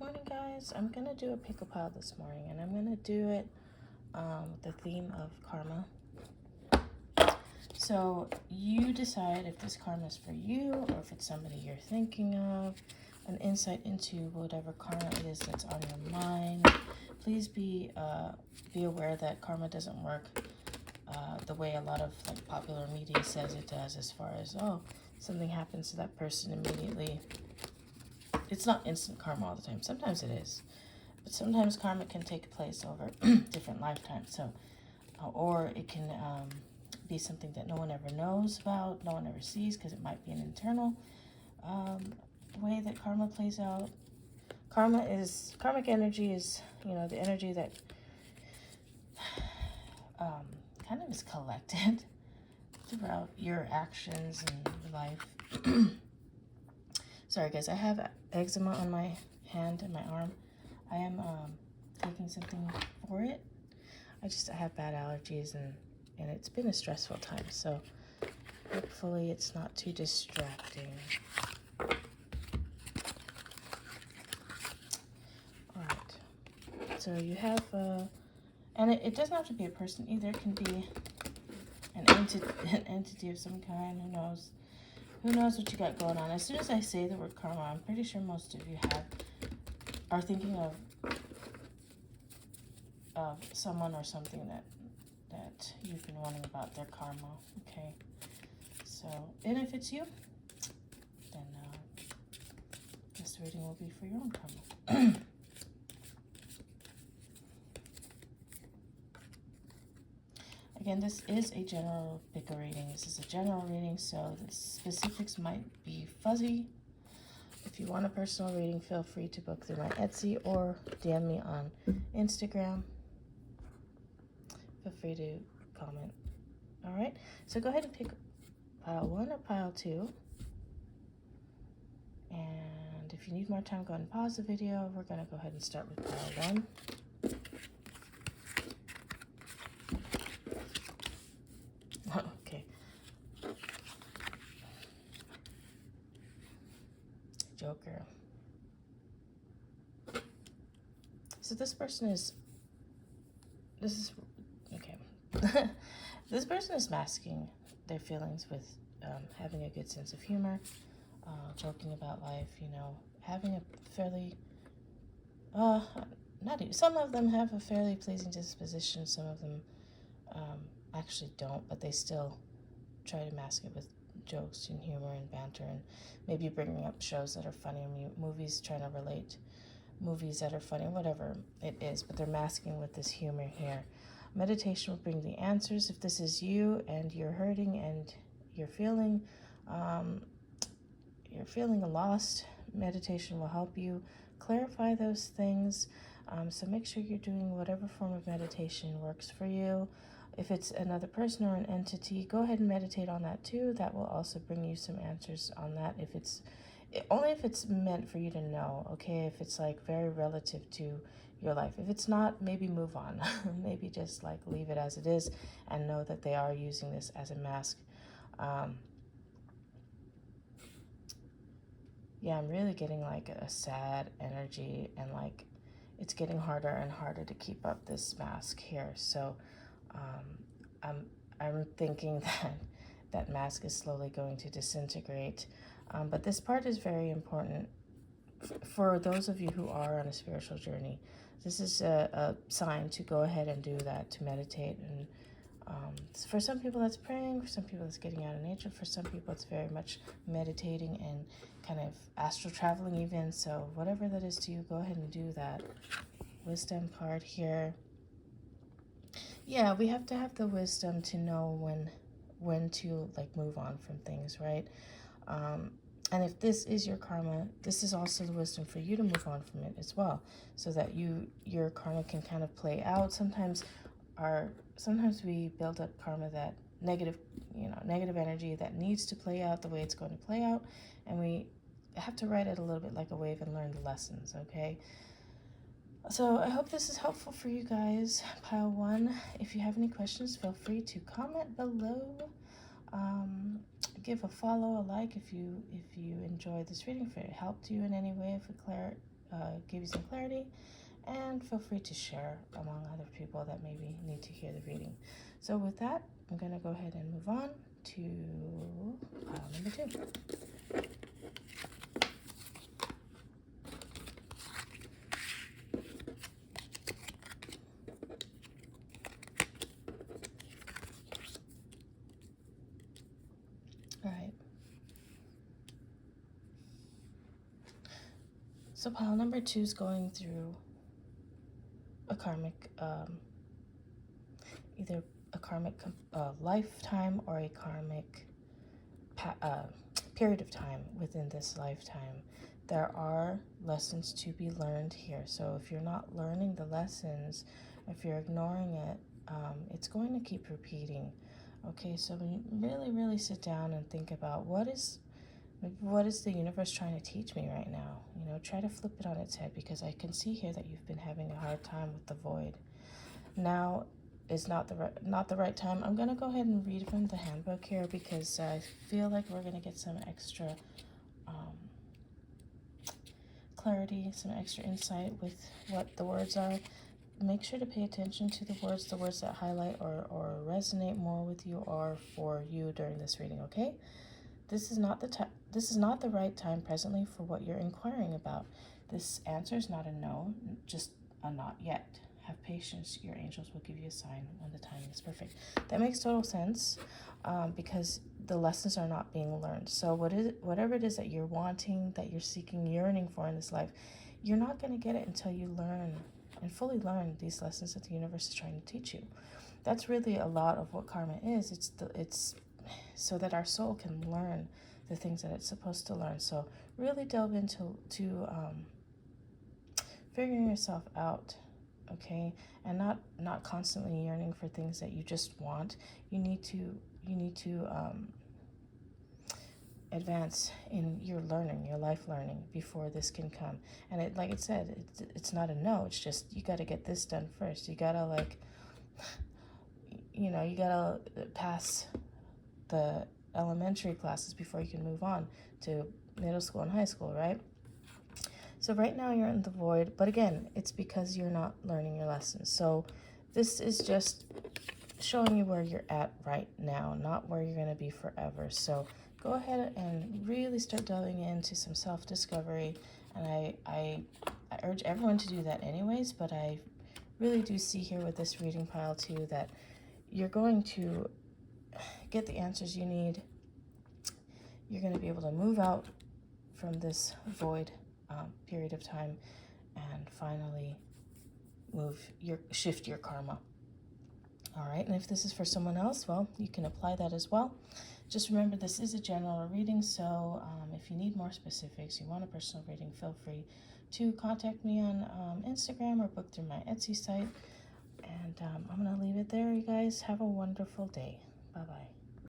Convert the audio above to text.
morning, guys. I'm gonna do a pickle pile this morning, and I'm gonna do it with the theme of karma. So you decide if this karma is for you or if it's somebody you're thinking of. An insight into whatever karma it is that's on your mind. Please be aware that karma doesn't work the way a lot of popular media says it does, as far as something happens to that person immediately. It's not instant karma all the time. Sometimes it is, but sometimes karma can take place over different lifetimes. So, or it can be something that no one ever knows about, no one ever sees, because it might be an internal way that karma plays out. Karmic energy is, the energy that kind of is collected throughout your actions and life. Sorry guys, I have eczema on my hand and my arm. I am taking something for it. I have bad allergies and it's been a stressful time, so hopefully it's not too distracting. Alright, so you have, and it doesn't have to be a person either. It can be an entity of some kind. Who knows? Who knows what you got going on? As soon as I say the word karma, I'm pretty sure most of you are thinking of someone or something that you've been wondering about their karma. Okay, so, and if it's you, then this reading will be for your own karma. Again, this is a general pickle reading. This is a general reading, so the specifics might be fuzzy. If you want a personal reading, feel free to book through my Etsy or DM me on Instagram. Feel free to comment. All right, so go ahead and pick pile 1 or pile 2. And if you need more time, go ahead and pause the video. We're going to go ahead and start with pile 1. Okay. Joker. So this person is okay. This person is masking their feelings with having a good sense of humor, joking about life, having a fairly, some of them have a fairly pleasing disposition, some of them actually don't, but they still try to mask it with jokes and humor and banter, and maybe bringing up shows that are funny, movies, trying to relate movies that are funny, whatever it is, but they're masking with this humor here. Meditation will bring the answers. If this is you and you're hurting and you're feeling lost, meditation will help you clarify those things. So make sure you're doing whatever form of meditation works for you. If it's another person or an entity, go ahead and meditate on that too. That will also bring you some answers on that. Only if it's meant for you to know, okay? If it's very relative to your life. If it's not, maybe move on. Maybe just leave it as it is and know that they are using this as a mask. Yeah, I'm really getting a sad energy, and it's getting harder and harder to keep up this mask here. So I'm thinking that mask is slowly going to disintegrate. But this part is very important for those of you who are on a spiritual journey. This is a sign to go ahead and do that, to meditate. And for some people that's praying, for some people it's getting out of nature, for some people it's very much meditating and kind of astral traveling even. So whatever that is to you, go ahead and do that. Wisdom card here. Yeah, we have to have the wisdom to know when to move on from things, right? And if this is your karma, this is also the wisdom for you to move on from it as well, so that your karma can kind of play out. Sometimes we build up karma, that negative energy that needs to play out the way it's going to play out, and we have to ride it a little bit like a wave and learn the lessons, okay? So I hope this is helpful for you guys. Pile 1, if you have any questions, feel free to comment below. Give a follow, a like if you enjoyed this reading, if it helped you in any way, if it gave you some clarity, and feel free to share among other people that maybe need to hear the reading. So with that, I'm going to go ahead and move on to pile number 2. All right. So pile number 2 is going through a karmic, either a karmic lifetime or a karmic period of time within this lifetime. There are lessons to be learned here. So if you're not learning the lessons, if you're ignoring it, it's going to keep repeating. Okay, so when you really sit down and think about what is the universe trying to teach me right now? You know, try to flip it on its head, because I can see here that you've been having a hard time with the void. Now is not the right time. I'm going to go ahead and read from the handbook here, because I feel like we're going to get some extra clarity, some extra insight with what the words are. Make sure to pay attention to the words that highlight or resonate more with you or for you during this reading, okay? This is not the right time presently for what you're inquiring about. This answer is not a no, just a not yet. Have patience. Your angels will give you a sign when the timing is perfect. That makes total sense, because the lessons are not being learned. So whatever it is that you're wanting, that you're seeking, yearning for in this life, you're not going to get it until you learn and fully learn these lessons that the universe is trying to teach you. That's really a lot of what karma is. It's so that our soul can learn the things that it's supposed to learn. So really delve into figuring yourself out, okay, and not constantly yearning for things that you just want. You need to advance in your learning, your life learning, before this can come. And it, like it said, it's not a no. It's just you got to get this done first. You gotta you gotta pass the elementary classes before you can move on to middle school and high school, right? So right now you're in the void, but again, it's because you're not learning your lessons. So this is just showing you where you're at right now, not where you're going to be forever. So go ahead and really start delving into some self-discovery. And I urge everyone to do that anyways, but I really do see here with this reading pile too that you're going to get the answers you need. You're going to be able to move out from this void period of time and finally shift your karma. All right, and if this is for someone else, well, you can apply that as well. Just remember, this is a general reading, so if you need more specifics, you want a personal reading, feel free to contact me on Instagram or book through my Etsy site. And I'm going to leave it there, you guys. Have a wonderful day. Bye-bye.